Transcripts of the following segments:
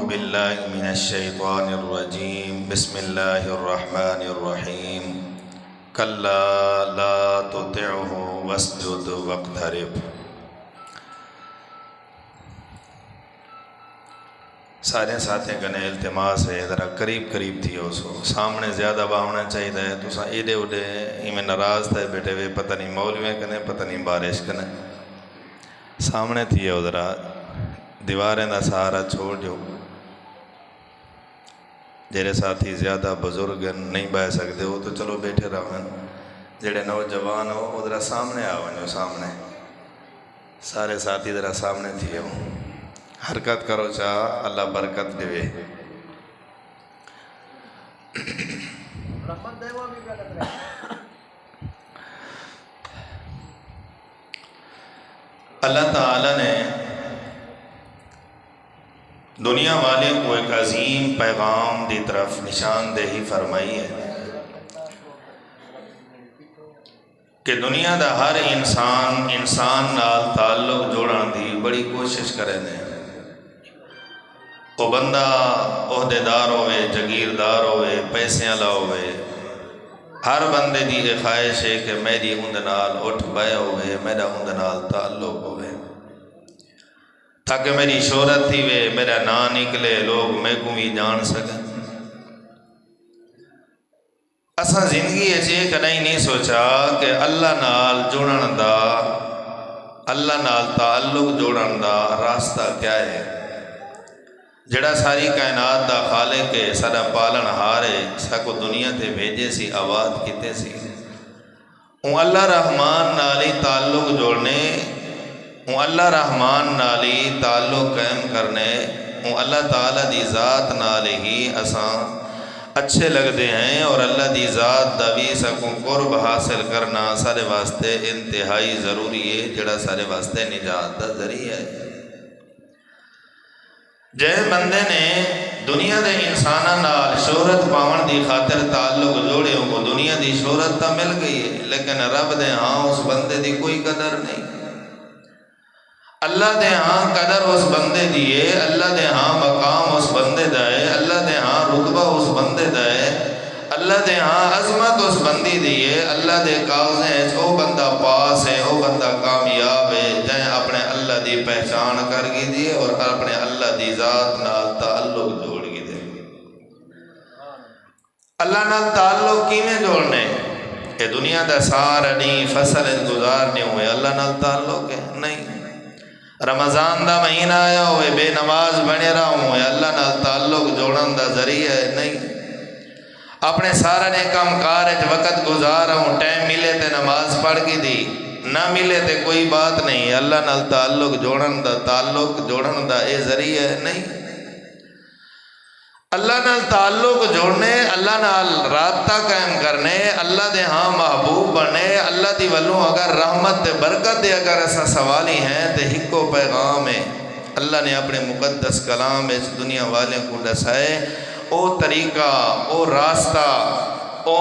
باللہ من الشیطان الرجیم بسم اللہ الرحمن الرحیم کلا لا تطعه واسجد واقترب۔ سارے ساتھیں کنے التماس ہے ذرا قریب قریب تھی ہو سو، سامنے زیادہ باہنا چاہیے ہے۔ تو ایڈے اڈے میں ناراض تھے بیٹھے ہوئے، پتہ نہیں مولوی کنے پتہ نہیں بارش کنے، سامنے تھی ہو، ذرا دیواریں دا سہارا چھوڑ جو۔ جڑے ساتھی زیادہ بزرگ نہیں بہ سکتے ہو تو چلو بیٹھے رہو، جڑے نوجوان ہو وہ ذرا سامنے آؤ، جو سامنے سارے ساتھی ذرا سامنے تھی ہو، حرکت کرو چاہ اللہ برکت دے۔ اللہ تعالیٰ نے دنیا والے کو ایک عظیم پیغام دی طرف نشاندہی فرمائی ہے کہ دنیا دا ہر انسان نال تعلق جوڑان دی بڑی کوشش کرے نے۔ وہ بندہ عہدیدار ہوئے، جگیردار ہوئے، پیسے والا ہوئے، ہر بندے دی یہ خواہش ہے کہ میری اند نال اٹھ بہ ہوئے، میرا اند نال تعلق ہوئے، تاکہ میری شہرت تھی وے، میرا نام نکلے، لوگ میں کو بھی جان سکیں۔ اساں زندگی ایک کدی نہیں سوچا کہ اللہ نال جڑن دا، اللہ نال تعلق جوڑن دا راستہ کیا ہے۔ جڑا ساری کائنات دا خالق ہے، سارا پالن ہار ہے، ساکو دنیا تے بھیجے سی، آباد کیتے سی، اون اللہ رحمان نالی تعلق جوڑنے، اون اللہ رحمان نالی تعلق قائم کرنے، اون اللہ تعالیٰ دی ذات نالی ہی اساں اچھے لگتے ہیں، اور اللہ دی ذات دا بھی ساکو قرب حاصل کرنا سارے واسطے انتہائی ضروری ہے، جڑا سارے واسطے نجات دا ذریعہ ہے۔ جے بندے نے دنیا دے انساناں نال شہرت پاون دی خاطر تعلق جوڑے ہو کو دنیا دی شہرت تا مل گئی ہے، لیکن رب دے ہاں اس بندے دی کوئی قدر نہیں۔ اللہ دے ہاں قدر اس بندے دی ہے، اللہ دے ہاں مقام اس بندے دا ہے، اللہ دے ہاں رتبہ اس بندے دا ہے، اللہ دے ہاں عظمت اس بندی دی ہے، اللہ دے کاغذیں او بندہ پاس ہے، او بندہ کامیاب ہے جائیں اپنے اللہ دی پہچان کر گی دی اور اپنے اللہ دی ذات نال تعلق جوڑ گی دی۔ اللہ نال تعلق کیویں جوڑنے؟ کہ دنیا دا سارا نہیں فصل گزارنے ہوئے اللہ نال تعلق ہے نہیں، رمضان دا مہینہ آیا ہوئے بے نماز بنے رہا ہوئے اللہ نال تعلق جوڑن دا ذریعہ ہے نہیں، اپنے سارا نے کام کارج وقت گزارا ہوں، ٹائم ملے تے نماز پڑھ کی دی، نہ ملے تے کوئی بات نہیں، اللہ نال تعلق جوڑن دا اے ذریعہ ہے نہیں۔ اللہ نال تعلق جوڑنے، اللہ نال رابطہ قائم کرنے، اللہ دے ہاں محبوب بنے، اللہ دی ولوں اگر رحمت تے برکت دے اگر ایسا سوالی ہیں تے ہکو پیغام ہے، اللہ نے اپنے مقدس کلام اس دنیا والے کو دسائے، او طریقہ، او راستہ، او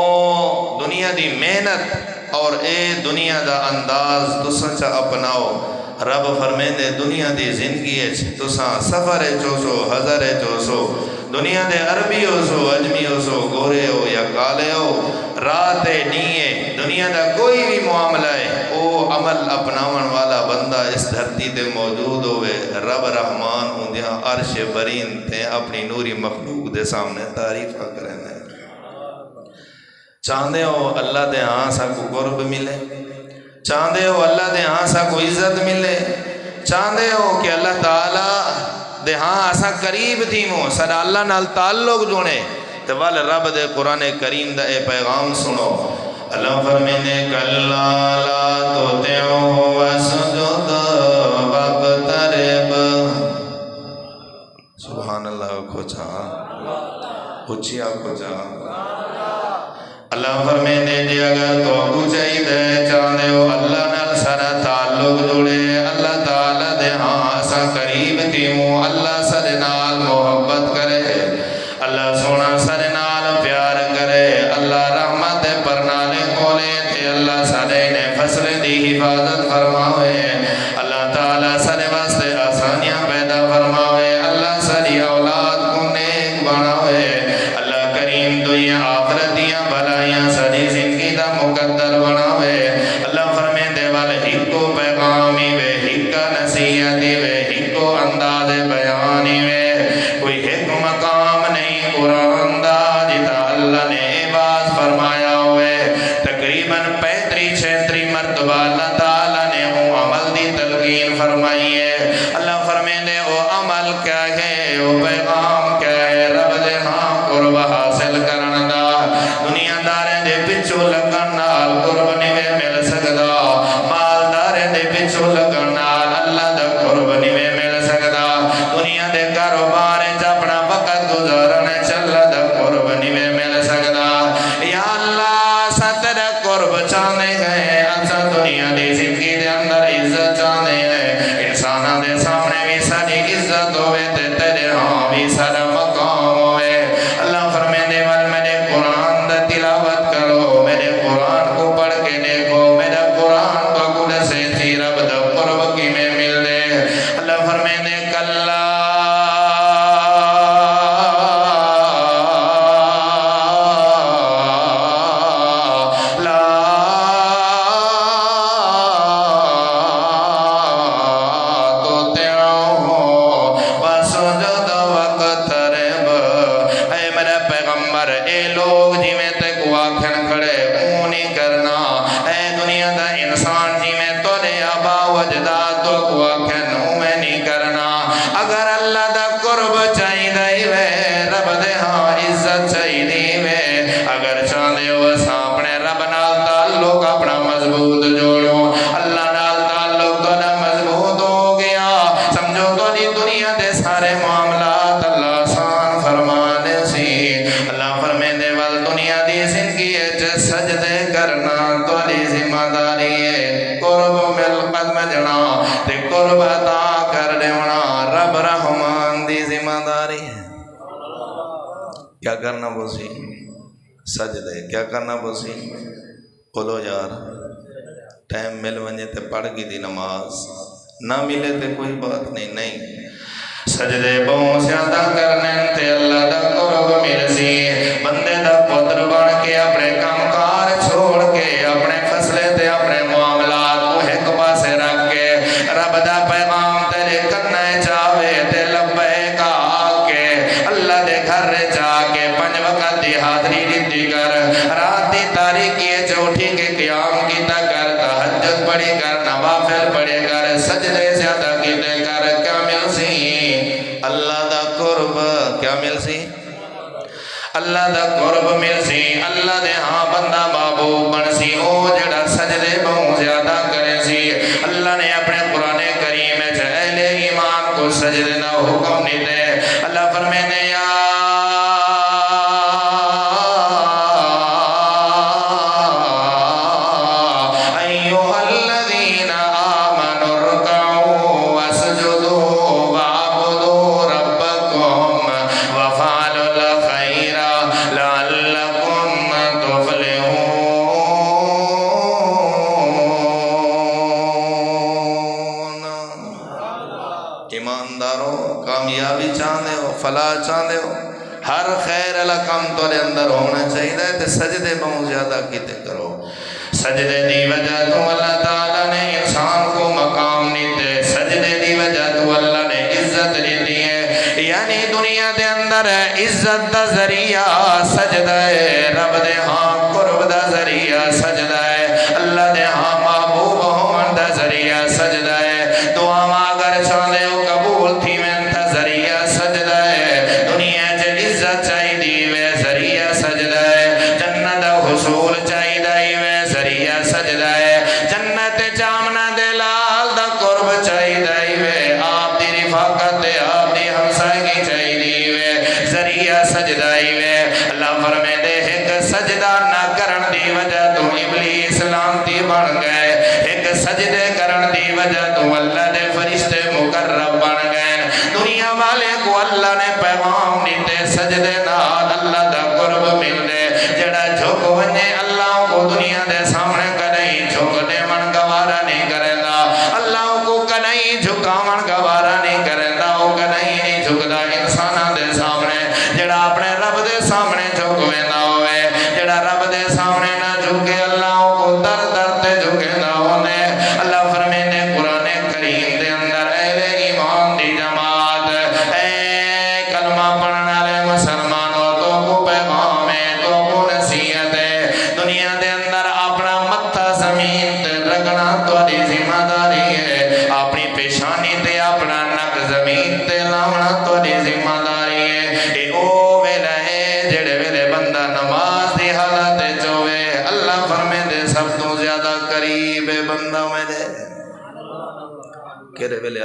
دنیا دی محنت اور اے دنیا دا انداز تساں چا اپناؤ۔ رب فرمیندے دنیا دی زندگی تساں سفر چوسو، حضر چوسو، دنیا دے عربی ہو سو، اجمی ہو سو، گورے ہو یا کالے ہو، رات نیے، دنیا دا کوئی بھی معاملہ ہے، او عمل اپناون والا بندہ اس دھرتی تے موجود ہوئے، رب رحمان ہوندیاں عرش برین تے اپنی نوری مخلوق دے سامنے تعریف کریں۔ چاہندے ہو اللہ دے ہاں سا کو قرب ملے، چاہندے ہو اللہ دے ہاں سا کو عزت ملے، چاہندے ہو کہ اللہ تعالیٰ دے ہاں اسا قریب تھی مو سارا اللہ نال تعلق جوڑے تو وال رب دے قرآن کریم دا اے پیغام سنو۔ اللہ فرمینے کلا لا تطعه واسجد واقترب۔ سبحان اللہ کھوچا اچھی آپ کھوچا۔ اللہ فرمینے جی اگر تو کو چاہیے چاہنے ہو اللہ نال سارا تعلق جوڑے، اللہ تعالیٰ دے ہاں اسا قریب تھی مو، اللہ سارے نال محبت کرے، اللہ سونا سارے نال پیار کرے، اللہ رحمت پرنالے کولے تے اللہ سارے نے فصلیں دی حفاظت فرماوے، اللہ تعالیٰ سارے واسطے آسانیاں پیدا فرماوے، اللہ ساری اولاد دے بیانی میں کوئی ایک مقام نہیں قرآن دا جتا اللہ نے باز فرمایا ہوئے تقریباً 35-36 مرتبہ اللہ تعالیٰ نے وہ عمل دی تلقین فرمائی ہے اللہ فرمیندے وہ عمل کیا ہے وہ پیغام کیا ہے رب دے ہاں قرب حاصل کرن دا دنیا داریں دے پچھو لگن نال قرب نیوے مل سکدا مالداریں دے پچھو لگن نال اللہ دا قرب نیوے مل سکدا دنیا دے کاروبار اپنا وقت گزارنے چل دا قرب نیوے مل سکدا یا اللہ ستر قرب چاہنے گئے اچھا دنیا دی زندگی دے اندر عزت چاہنے ہیں انسانہ دے سامنے بھی ساری عزت ہوئے تے تیرے ہاں بھی سارا مقام ہوئے اللہ فرمیندے وال میرے قرآن دا تلاوت کرو میرے قرآن کو پڑھ کے دیکھو میرا قرآن کو کل سے تھی رب دا قرب کی میں مل دے اللہ فرمیندے کلا کیا کرنا بوسی سجدے کیا کرنا بوسی کھولو یار ٹائم مل ونجے تے پڑھ گی دی نماز نہ ملے تے کوئی بات نہیں سجدے بہوں زیادہ کرنے تے اللہ دا قرب مرسی بندے دا پتر بن کے اپنے کام کار چھوڑ کے اپنے فصلے تے اپنے معاملات کو ایک پاسے رکھ کے رب دا پیغام تیرے کرنے چاہوے تے لبیک آکے اللہ دے گھر جا کے 5 وقت دی حاضری دیتی کر رات دی تاریکی چوٹھی کے قیام کیتا کر تہجد پڑھی کر نوافل پڑھی کر سجدے زیادہ کیتے کر کیا مل سی اللہ دا قرب کیا مل سی اللہ دا قرب مل سی اللہ دے ہاں بندہ محبوب بن سی او جڑا سجدے بہت زیادہ کرے سی اللہ نے اپنے قرآن کریم میں اہل ایمان کو سجدے نہ حکم نہیں دے اللہ فرمینے یا فلا چاہتے ہو ہر خیر اللہ کام تورے اندر ہونا چاہیے تے سجدے بہت زیادہ کیتے کرو سجدے دی وجہ تو اللہ تعالیٰ نے انسان کو مقام دیتے سجدے دی وجہ تو اللہ نے عزت دیتی ہے یعنی دنیا دے اندر عزت دا ذریعہ سجدہ ہے رب دے ہاں قرب دا ذریعہ سجدہ ہے اللہ دے ہاں محبوب ہون دا ذریعہ سجدہ ہے دعا اگر چاہتے ہو قبول تھی میں تا ذریعہ سجدہ ہے دنیا جے عزت چاہیے وے ذریعہ سجدہ ہے جنت حصول چاہیے وے ذریعہ سجدہ ہے جنت جامنا دلال دا قرب چاہیے وے آپ دی رفاقت آپ دی ہمسائیگی چاہیے وے ذریعہ سجدہ وے اللہ فرمے دے ایک سجدہ نہ کرن دی وجہ تو ابلیس لعنتی بن گئے ایک سجدے کرن دی وجہ تو اللہ دے فرشتے مقرب بن گئے دنیا والے کو اللہ نے پیغام دیتے سجدے نال اللہ دا قرب مل دے جڑا جھک ونجے اللہ کو دنیا دے سامنے کدیں جھکنے من گوارا نہیں کریندا اللہ کو کدیں جھکاون گوارا نہیں کریندا او کدیں نہیں جھکدا انساناں دے سامنے جڑا اپنے رب دے سامنے جھک ویندا ہوئے جڑا رب دے سامنے نہ جھکے اللہ کو در در تے جھکیندا ہونے اللہ فرمیندے قرآن کریم دے اندر اہل ایمان دی جماعت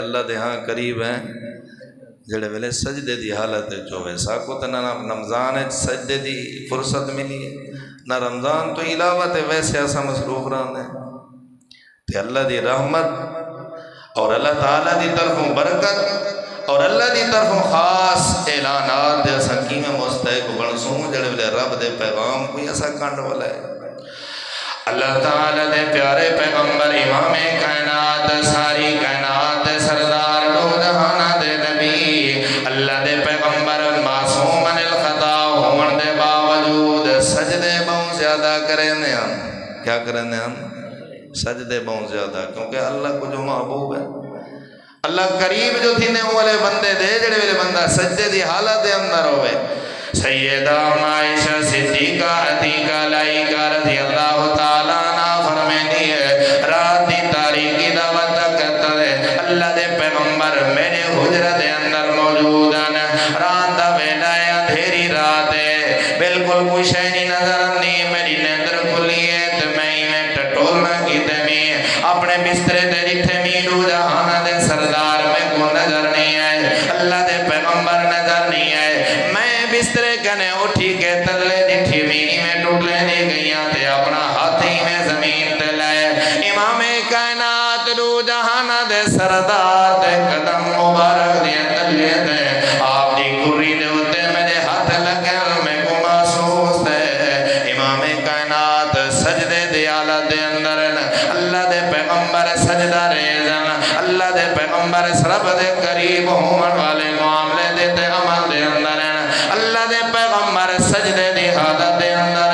اللہ دے ہاں قریب ہیں جڑے ویلے سجدے دی حالت چوے ساکو تے نہ رمضان سجدے دی فرصت ملی ہے نہ رمضان تو علاوہ تے ویسے ایسا مصروف رہنے تے اللہ دی رحمت اور اللہ تعالیٰ دی طرفوں برکت اور اللہ دی طرفوں خاص اعلانات دے سکیم مستحق بنسوں جڑے ویلے رب دے پیغام کوئی ایسا کانڈ والا ہے اللہ تعالیٰ دے پیارے پیغمبر امام کائنات ساری کائنات دے سردار دو جہانہ دے نبی اللہ دے پیغمبر معصوم عن الخطا ہون دے باوجود سجدے بہت زیادہ کریں دے ہم کیا کریں دے ہم سجدے بہت زیادہ کیونکہ اللہ کو جو محبوب ہے اللہ قریب جو تھی نے والے بندے دے جڑے والے بندہ سجدے دی حالت دے اندر ہوئے سیدہ عائشہ صدیقہ عتیقہ لائقہ رضی اللہ تعالیٰ عنہ فرمائنی ہے رات دی تاریخی دعوت کرتا ہے اللہ دے پیغمبر میرے حجرت اندر موجود ہیں رات دا ویلا ہے اندھیری رات ہے بالکل کوئی شے نہیں نظر نہیں میری نیندر کھلی ہے تو میں ٹٹولنا کی میں اپنے بسترے تے جتھے میرو جہانہ دے سردار میں کو نظر نہیں ہے اللہ دے پیغمبر نظر نہیں ہے میں بسترے کنے اٹھی کے تلے جتھی میں ٹوٹلے دی گئیاں تے اپنا ہاتھی میں زمین تے لائے امام کائنات رو جہانہ دے سردار دے قدم مبارک دے تلے دے آپ دی گری دے ہوتے میرے ہاتھ لگے میں کو محسوس دے امام کائنات سجدے دے آلہ دے اندر اللہ دے پیغمبر سجدہ ریزن اللہ دے پیغمبر سرب دے قریب ہومن والے معاملے دے تے عمل دے اندر اللہ دے پیغمبر سجدے دی حالت دے اندر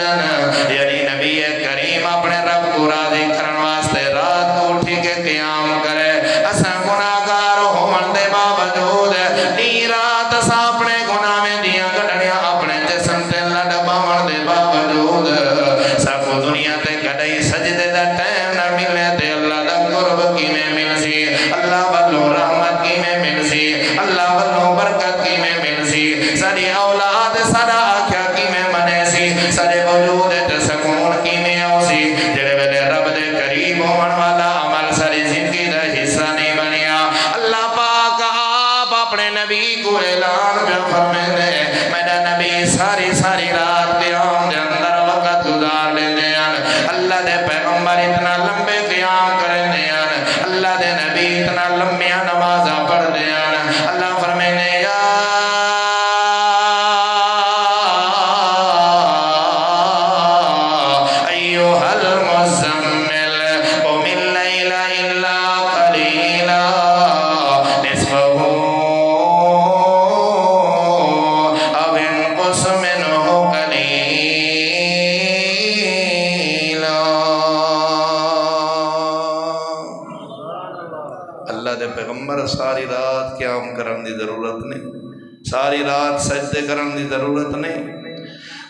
یعنی نبی کریم اپنے رب کو راضی کرن واسطے رات کو اٹھی کے قیام کرے اساں گناہگار ہون دے باوجود نی رات اساں اپنے گناہ میں دیاں گڈڑیاں اپنے جسم تے لڈ باون دے باوجود سب دنیا تے کدی سجدے دا ٹائم نہ ملے تے اللہ دا قرب کیویں مل سی اللہ والوں رحمت کیویں مل سی اللہ والوں برکت کیویں مل سی ساری اولاد سارا آکھیا کیویں منے سی سارے وجود تے سکون کیویں آو سی جڑے ویلے رب دے قریب ہون والا عمل ساری زندگی دا حصہ نہیں بنیا اللہ پاک آپ اپنے نبی کو اعلان پہ فرمیندے میرا نبی ساری رات قیام دے اندر وقت گزار لیندے ہیں اللہ دے پیغمبر اتنا لمبے قیام کرندے ہیں اللہ دے نبی اتنا لمبیاں نمازاں پڑھدے ہیں اللہ فرمیندے یا ساری رات قیام کرن دی ضرورت نہیں ساری رات سجدے کرن دی ضرورت نہیں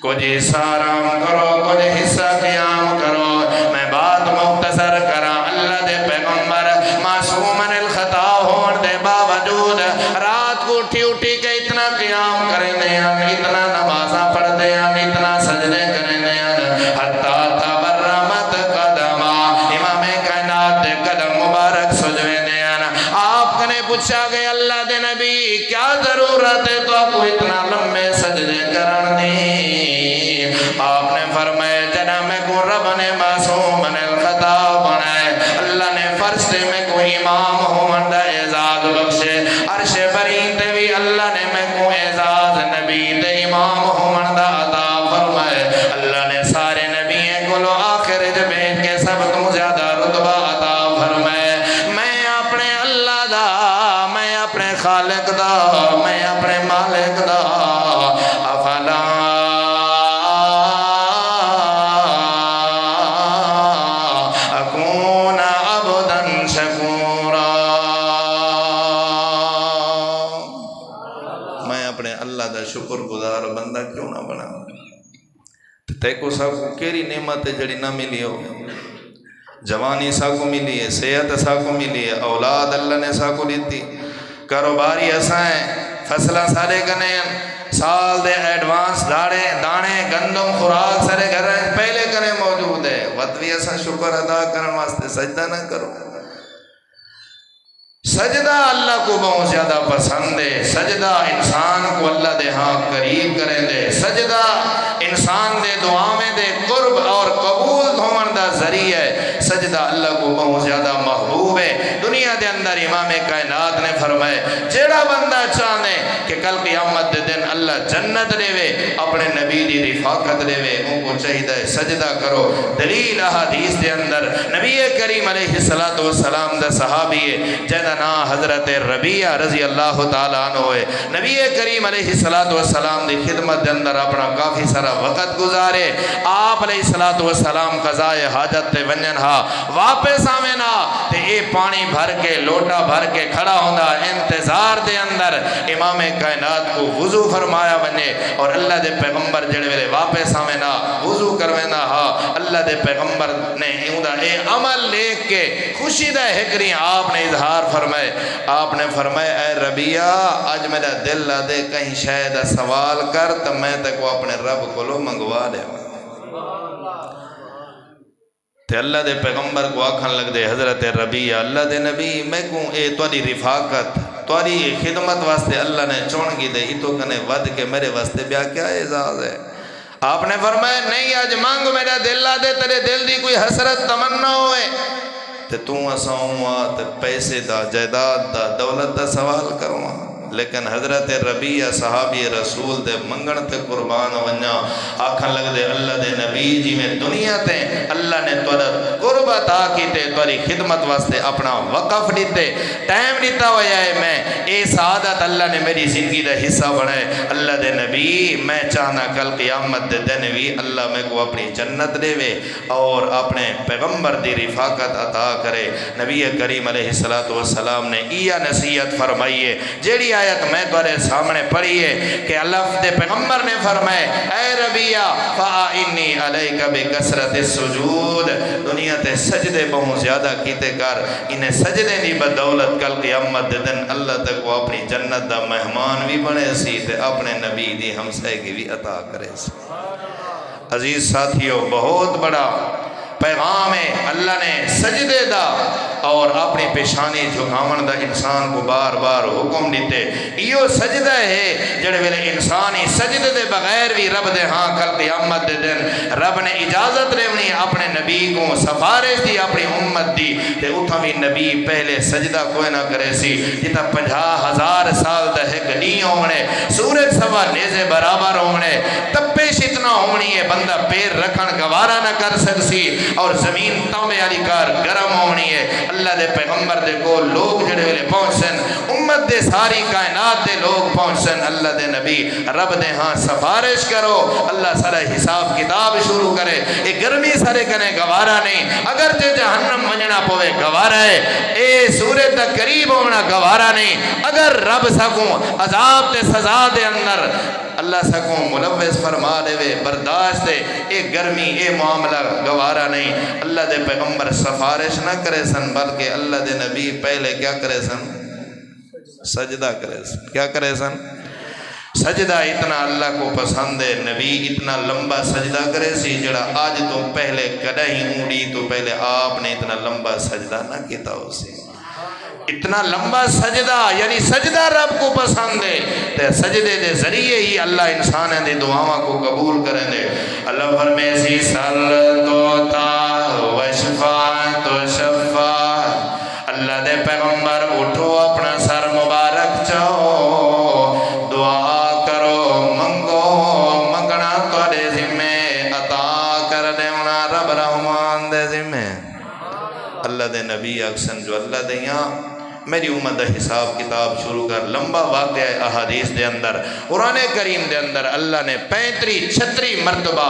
کچھ حصہ آرام کرو کچھ حصہ قیام کرو میں بات مختصر کرا اللہ دے پیغمبر معصوم عن الخطا ہون دے باوجود رات کو اٹھی کے اتنا قیام کرنے ہیں اتنا نمازاں پڑھتے ہیں اتنا سجدے کرنے ہیں حتیٰ تبرمت قدمہ امام کائنات دے قدم مبارک سجوے آپ کنے پوچھا گئے اللہ دے نبی کیا ضرورت ہے تو آپ کو اتنا لمبے سجدے کرنے آپ نے فرمایا جنہ میں کو رب نے معصوم عن الخطا بنائے اللہ نے فرشتے میں کوئی امام ہومن دا اعزاز بخشے عرش برین تے بھی اللہ نے میں کو اعزاز نبی تے امام ہومن دا عطا فرمائے اللہ نے سارے نبییں کو لو آخر جبین کے سب تو زیادہ رتبہ عطا فرمائے اپنے خالق دا میں اپنے مالک دا افلا اکون عبدا شکورا میں اپنے اللہ دا شکر گزار بندہ کیوں نہ بنا تے کو سب کیری نعمت جڑی نہ ملی ہو جوانی سا کو ملی ہے صحت سا کو ملی ہے اولاد اللہ نے سا کو دیتی کاروباری اسائیں فصلہ سارے کنے سال دے ایڈوانس دانے گندم خوراک سارے گھر پہلے کنے موجود ہے وقت بھی ایسا شکر ادا کرن واسطے سجدہ نہ کرو سجدہ اللہ کو بہت زیادہ پسند ہے، سجدہ انسان کو اللہ دے ہاں قریب کریں دے، سجدہ انسان دے دعاویں دے قرب اور قبول ہون دا ذریعہ ہے، سجدہ اللہ کو بہت زیادہ محبوب ہے۔ دنیا دے اندر امام کائنات نے فرمائے جیڑا بندہ چاہنے کہ کل قیامت دے دن اللہ جنت لے وے، اپنے نبی دی رفاقت لے وے، ان کو چاہیے سجدہ کرو۔ دلیل احادیث دے اندر نبی کریم علیہ السلام دا صحابی ہے جہاں نام حضرت ربیعہ رضی اللہ تعالیٰ عنہ ہے، نبی کریم علیہ السلام دی خدمت دے اندر اپنا کافی سارا وقت گزارے۔ آپ علیہ السلام قضاء حاجت تے ونجن ہا واپس آوینا تے اے پانی بھر کے لوٹا بھر کے کھڑا ہوندا انتظار دے اندر امام کائنات کو وضو فرمایا ونجے، اور اللہ دے پیغمبر جڑے ویلے واپس آوینا وضو کروینا ہا اللہ دے پیغمبر نے اے عمل لیکھ کے خوشی دا ہکری آپ نے اظہار فرمائے، آپ نے فرمائے اے ربیعہ آج میرا دل لا دے کہیں شاید سوال کر تو میں تک وہ اپنے رب کو لو منگوا لے۔ تے اللہ دے پیغمبر کو آکھن لگ دے حضرت ربیعہ اللہ دے نبی میں کوں اے تواری رفاقت تواری خدمت واسطے اللہ نے چون گی دے اتو کنے ود کے میرے واسطے بیا کیا اعزاز ہے؟ آپ نے فرمایا نہیں آج مانگ میرا دل لا دے تیرے دل دی کوئی حسرت تمنا ہوئے تے تو اساؤں تے پیسے دا جائیداد دا دولت دا سوال کروں، لیکن حضرت ربیعہ صحابی رسول دے منگن تے قربان ونجا آکھن لگ دے اللہ دے نبی جی میں دنیا تے اللہ نے توڑا قربت آکی تے توڑی خدمت واسطے اپنا وقف دیتے ٹائم دیتا ہویا ہے، میں اے سعادت اللہ نے میری زندگی دا حصہ بنائے۔ اللہ دے نبی میں چاہنا کل قیامت دے دن بھی اللہ میں کو اپنی جنت دے وے اور اپنے پیغمبر دی رفاقت عطا کرے۔ نبی کریم علیہ السلام نے یہ نصیحت فرمائیے جیڑی آیت میں تورے سامنے پڑھی ہے کہ اللہ دے پیغمبر نے فرمائے اے ربیعہ فَإِنِّي عَلَيْكَ بِكَسْرَةِ السُّجُودِ دنیا تے سجدے بہت زیادہ کیتے کر، انہیں سجدے دی بدولت کل قیامت دے دن اللہ تک وہ اپنی جنت دا مہمان بھی بنے سی تے اپنے نبی دی ہمسائے کی بھی عطا کرے سی۔ عزیز ساتھیوں بہت بڑا پیغام ہے، اللہ نے سجدے دا اور اپنی پیشانی جھکاون دا انسان کو بار بار حکم دیتے۔ یہ سجدہ ہے جڑے ویلے انسانی سجدے دے بغیر بھی رب دے ہاں کل قیامت دے دن رب نے اجازت لیونی اپنے نبی کو سفارش دی اپنی امت دی تے اتھا بھی نبی پہلے سجدہ کوئی نہ کرے سی جتا 50,000 سال دہے گنی ہونے سورج سوا نیزے برابر ہونے تپش اتنا ہونی ہے بندہ پیر رکھن گوارا نہ کر سکسی اور زمین تامے علی کار گرم ہونی ہے۔ اللہ دے پیغمبر دے کو لوگ جڑے ویلے پہنچن امت دے ساری کائنات دے لوگ پہنچن اللہ دے نبی رب دے ہاں سفارش کرو اللہ سارا حساب کتاب شروع کرے۔ ایک گرمی سارے کنے گوارا نہیں، اگر تے جہنم منجنا پوے گوارا ہے، اے سورج تک قریب ہونا گوارا نہیں، اگر رب سکوں عذاب تے سزا دے اندر اللہ سکوں ملوث فرما دے وے برداشت دے ایک گرمی اے معاملہ گوارا نہیں۔ اللہ دے پیغمبر سفارش نہ کرے سن بلکہ اللہ دے نبی پہلے کیا کرے سن؟ سجدہ کرے سن۔ کیا کرے سن؟ سجدہ اتنا اللہ کو پسند ہے، نبی اتنا لمبا سجدہ کرے سی جڑا آج تو پہلے کدہیں اونڈی تو پہلے آپ نے اتنا لمبا سجدہ نہ کیتا ہو سی۔ اتنا لمبا سجدہ یعنی سجدہ رب کو پسند ہے تے سجدے دے ذریعے ہی اللہ انسان دے دعاواں کو قبول کریں دے۔ اللہ فرمے سی سلطوتا وشفاعت و شفاعت اللہ دے پیغمبر اٹھو اپنا سر مبارک چاہو دعا کرو منگو منگنا توڑے ذمے عطا کر دیونا رب رحمان دے ذمے۔ اللہ دے نبی اکسن جو اللہ دے یہاں میری امت حساب کتاب شروع کر لمبا واقعہ احادیث دے اندر قرآن کریم دے اندر اللہ نے 35-36 مرتبہ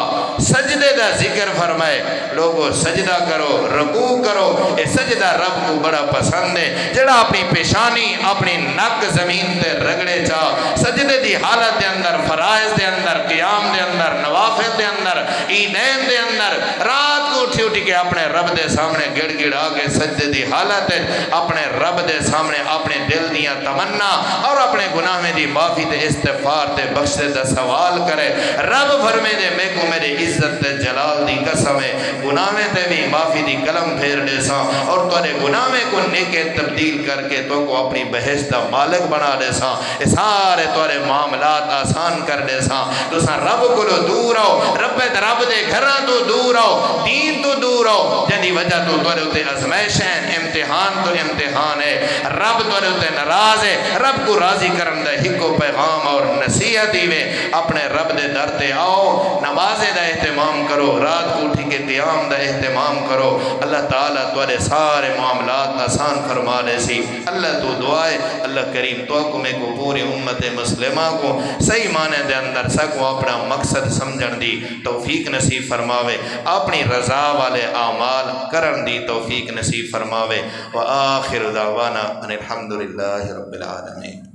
سجدے دا ذکر فرمائے۔ لوگو سجدہ کرو رکوع کرو، اے سجدہ رب کو بڑا پسند ہے جڑا اپنی پیشانی اپنی نک زمین تے رگڑے چاہ سجدے دی حالت دے اندر فرائض دے اندر قیام دے اندر نوافل دے اندر عیدین دے اندر رات کو اٹھی اٹھ کے اپنے رب دے سامنے گڑ گڑا کے سجدے دی حالت اپنے رب دے سامنے اپنے دل دیاں تمنا اور اپنے گناہ میں دی معافی تے استغفار تے بخشے دا سوال کرے۔ رب فرمے دے میں کو میرے عزت تے جلال دی قسم ہے گناہ میں تے بھی معافی دی قلم پھیر دے ساں اور تورے گناہ میں کو نیکے تبدیل کر کے تو کو اپنی بہشت دا مالک بنا دے ساں، سارے تورے معاملات آسان کر دے ساں۔ تو ساں رب کو دور آؤ، رب دے گھراں تو دور آؤ، دین تو دور آؤ، جنی وجہ تو تورے اتے ازمائش ہیں، امتحان تو امتحان ہے، رب تورے اتے ناراض ہے۔ رب کو راضی کرن دا ہکو پیغام اور نصیحت دیوے، اپنے رب دے در تے آؤ، نماز دا اہتمام کرو، رات کو اٹھی کے قیام دا اہتمام کرو۔ اللہ تعالیٰ تورے سارے معاملات آسان فرما لے سی۔ اللہ تو دعائے اللہ کریم تو کو میں کو پوری امت مسلمہ کو صحیح معنی دے اندر سکو اپنا مقصد سمجھن دی توفیق نصیب فرماوے، اپنی رضا والے اعمال کرن دی توفیق نصیب فرماوے۔ وآخر دعوانا ان الحمدللہ رب العالمین۔